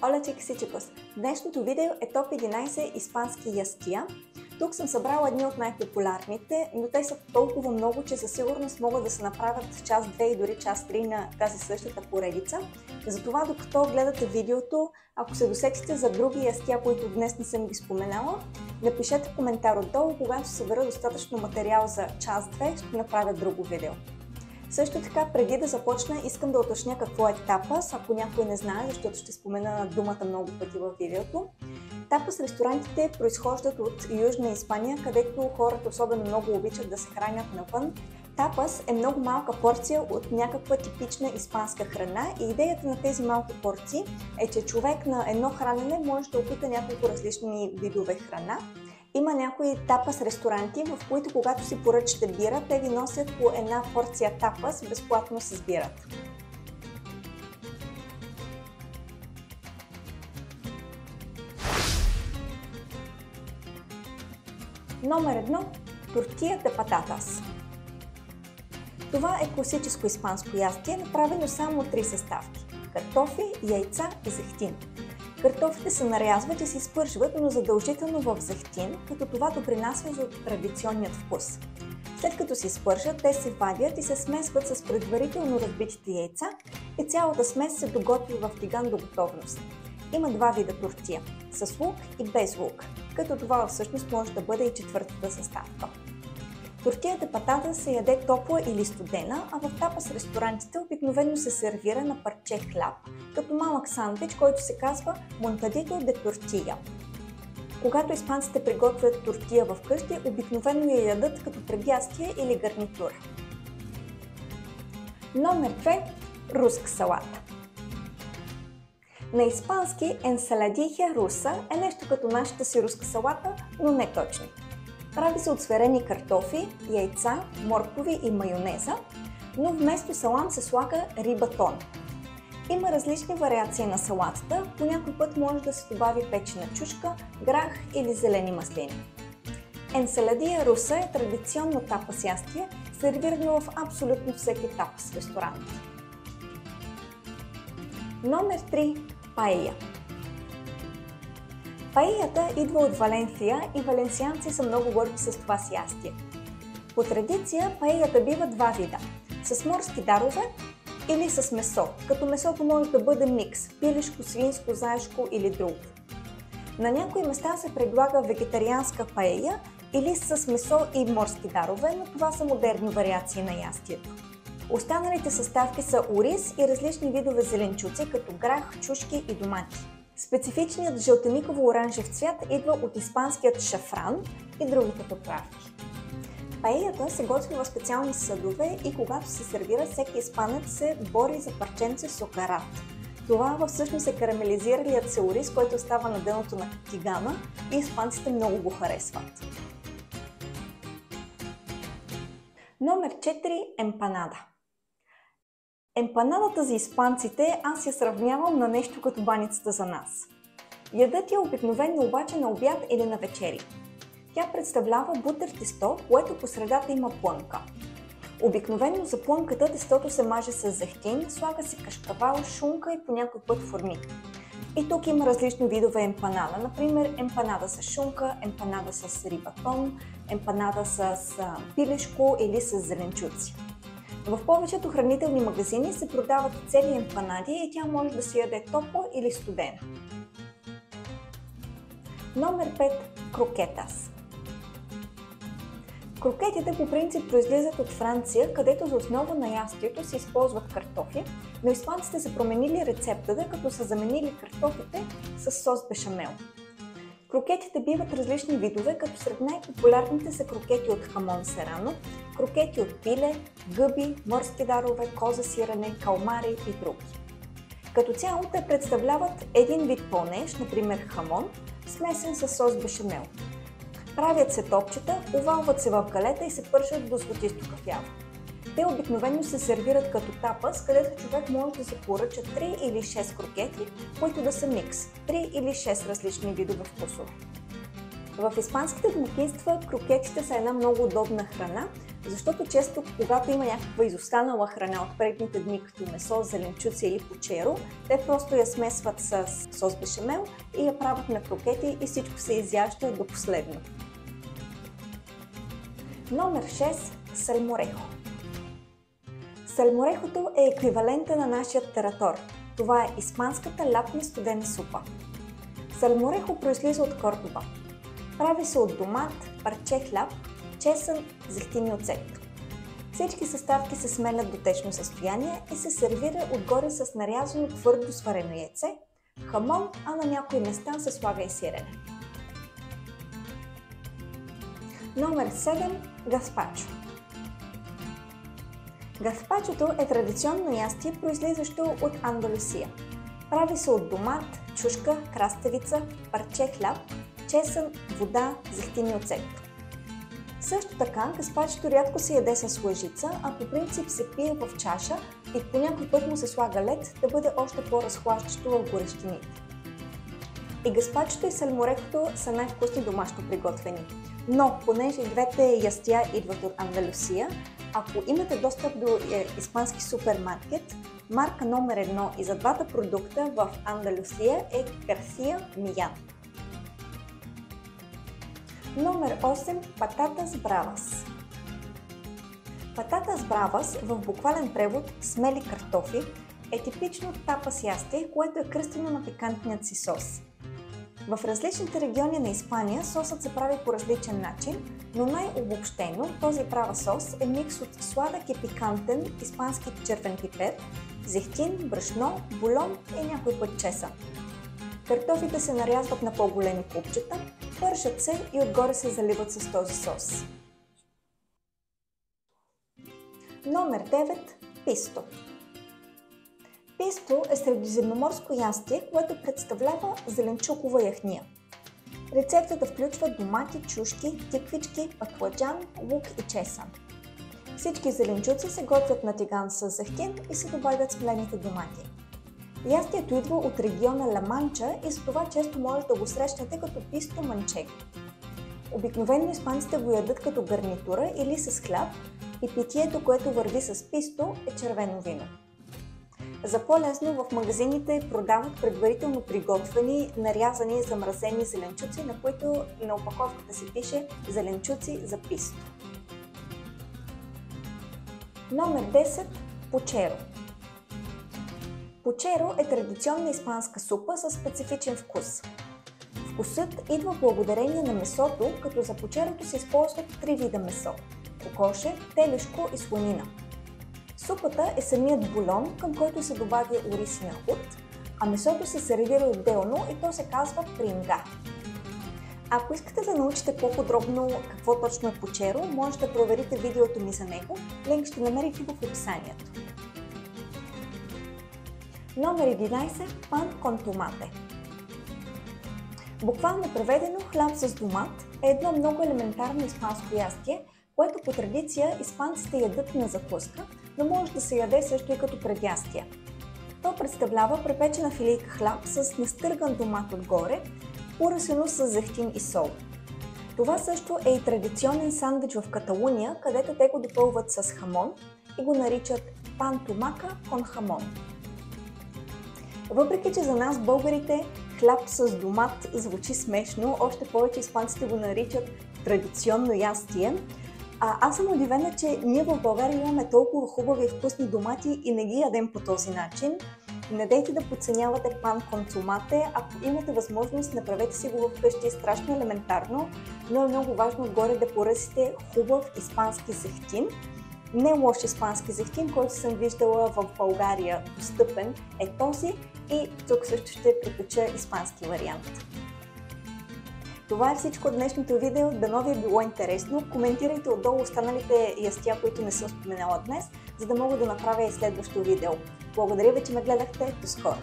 Hola chicos! Днешното видео е топ 11 испански ястия. Тук съм събрала едни от най-популярните, но те са толкова много, че със сигурност могат да се направят част 2 и дори част 3 на тази същата поредица. Затова докато гледате видеото, ако се досетите за други ястия, които днес не съм ги споменала, напишете коментар отдолу, когато събера достатъчно материал за част 2, ще направя друго видео. Също така, преди да започна, искам да уточня какво е тапас, ако някой не знае, защото ще спомена думата много пъти във видеото. Тапас ресторантите произхождат от Южна Испания, където хората особено много обичат да се хранят навън. Тапас е много малка порция от някаква типична испанска храна и идеята на тези малки порции е, че човек на едно хранене може да опита няколко различни видове храна. Има някои тапас ресторанти, в които когато си поръчате бира, те ви носят по една порция тапас безплатно с бирата. Номер 1. Тортия де пататас. Това е класическо испанско ястие, направено само от 3 съставки – картофи, яйца и зехтин. Картофите се нарязват и се изпържват, но задължително в зехтин, като това допринася за традиционният вкус. След като се изпържат, те се вадят и се смесват с предварително разбитите яйца и цялата смес се доготвя в тиган до готовност. Има два вида тортия – с лук и без лук, като това всъщност може да бъде и четвъртата съставка. Тортията патата се яде топла или студена, а в тапас ресторантите обикновено се сервира на парче хляб, като малък сандвич, който се казва монтадито де тортия. Когато испанците приготвят тортия в къщи, обикновено я ядат като предястие или гарнитура. Номер 2. Руска салата. На испански енсаладиха руса е нещо като нашата си руска салата, но не точно. Прави се от сварени картофи, яйца, моркови и майонеза, но вместо салам се слага рибатон. Има различни вариации на салатата, по някой път може да се добави печена чушка, грах или зелени маслини. Енсаладия руса е традиционно тапас ястие, сервирано в абсолютно всеки тапас ресторант. Номер 3. Паея. Паеята идва от Валенсия и валенсианци са много горди с това си ястие. По традиция паеята бива два вида – с морски дарове или с месо, като месото може да бъде микс – пилешко, свинско, заешко или друго. На някои места се предлага вегетарианска паея или с месо и морски дарове, но това са модерни вариации на ястието. Останалите съставки са ориз и различни видове зеленчуци, като грах, чушки и домати. Специфичният жълтениково-оранжев цвят идва от испанският шафран и другите подправки. Паеята се готви в специални съдове и когато се сервира, всеки испанец се бори за парченце сокарат. Това всъщност е карамелизиралият се ориз, който остава на дъното на тигана и испанците много го харесват. Номер 4. Емпанада. Емпанадата за испанците аз я сравнявам на нещо като баницата за нас. Ядът я обикновено обаче на обяд или на вечери. Тя представлява бутер тесто, което по средата има плънка. Обикновено за плънката тестото се маже с зехтин, слага се кашкавал, шунка и по някой път формик. И тук има различни видове емпанада, например емпанада с шунка, емпанада с рибатон, емпанада с пилешко или с зеленчуци. В повечето хранителни магазини се продават цели емпанади и тя може да се яде топла или студена. Номер 5. Крокетас. Крокетите по принцип произлизат от Франция, където за основа на ястието се използват картофи, но испанците са променили рецептата, като са заменили картофите с сос бешамел. Крокетите биват различни видове, като сред най-популярните са крокети от хамон серано, крокети от пиле, гъби, морски дарове, коза сирене, калмари и други. Като цяло те представляват един вид пълнеж, например хамон, смесен с сос бешамел. Правят се топчета, овалват се в галета и се пържат до златисто кафяво. Те обикновено се сервират като тапас, където човек може да се поръча 3 или 6 крокети, които да са микс – 3 или 6 различни видове вкусове. В испанските домакинства крокетите са една много удобна храна, Защото често, когато има някаква изостанала храна от предните дни, като месо, зеленчуци или пучеро, те просто я смесват с сос бешамел и я правят на крокети и всичко се изяжда до последно. Номер 6. Сальморехо. Сальморехото е еквивалента на нашия тератор. Това е испанската лятна студена супа. Сальморехо произлиза от Кордоба. Прави се от домат, парче хляб, чесън, зехтин и оцет. Всички съставки се сменят до течно състояние и се сервира отгоре с нарязано твърдо сварено яйце, хамон, а на някои места се слага и сирене. Номер 7. Гаспачо. Гаспачото е традиционно ястие, произлизащо от Андалусия. Прави се от домат, чушка, краставица, парче хляб, чесън, вода, зехтин и оцет. Също така, гаспачото рядко се яде с лъжица, а по принцип се пие в чаша и по някой път му се слага лед, да бъде още по-разхлащащо в горещините. И гаспачото и сальморехото са най-вкусни домашно приготвени. Но, понеже двете ястия идват от Андалусия, ако имате достъп до испански супермаркет, марка номер 1 и за двата продукта в Андалусия е Гарсия Миян. Номер 8. Пататас бравас. Пататас бравас, в буквален превод смели картофи, е типично тапас ястие, което е кръстено на пикантният си сос. В различните региони на Испания сосът се прави по различен начин, но най-обобщено този права сос е микс от сладък и пикантен испански червен пипер, зехтин, брашно, бульон и някой път чесън. Картофите се нарязват на по-големи купчета, пържат се и отгоре се заливат с този сос. Номер 9. Писто. Писто е средиземноморско ястие, което представлява зеленчукова яхния. Рецептата включва домати, чушки, тиквички, бакладжан, лук и чесън. Всички зеленчуци се готвят на тиган с зехтин и се добавят смелените домати. Ястието идва от региона Ла Манча и затова често може да го срещнете като писто манчего. Обикновено испанците го ядат като гарнитура или с хляб и питието, което върви с писто, е червено вино. За по-лесно в магазините продават предварително приготвени, нарязани, замразени зеленчуци, на които на опаковката си пише зеленчуци за писто. Номер 10. Пучеро. Пучеро е традиционна испанска супа със специфичен вкус. Вкусът идва благодарение на месото, като за пучерото се използват 3 вида месо – кокоше, телешко и слонина. Супата е самият бульон, към който се добавя ориз и нахут, а месото се сервира отделно и то се казва принга. Ако искате да научите по-подробно какво точно е пучеро, може да проверите видеото ми за него, линк ще намерите в описанието. Номер 11. Пан кон томате. Буквално преведено хляб с домат е едно много елементарно испанско ястие, което по традиция испанците ядат на закуска, но може да се яде също и като предястие. То представлява препечена филийка хляб с настърган домат отгоре, поръсено с зехтин и сол. Това също е и традиционен сандвич в Каталуния, където те го допълват с хамон и го наричат пан томака кон хамон. Въпреки че за нас българите хляб с домат звучи смешно, още повече испанците го наричат традиционно ястие, аз съм удивена, че ние в България имаме толкова хубави и вкусни домати и не ги ядем по този начин. Не дейте да подценявате пан кон томате, ако имате възможност, направете си го вкъщи, страшно елементарно, но е много важно отгоре да поръсите хубав испански зехтин. Не лош испански зехтин, който съм виждала в България достъпен е този и тук също ще препеча испански вариант. Това е всичко от днешното видео, дано ви е било интересно. Коментирайте отдолу останалите ястия, които не съм споменала днес, за да мога да направя и следващо видео. Благодаря ви, че ме гледахте. До скоро!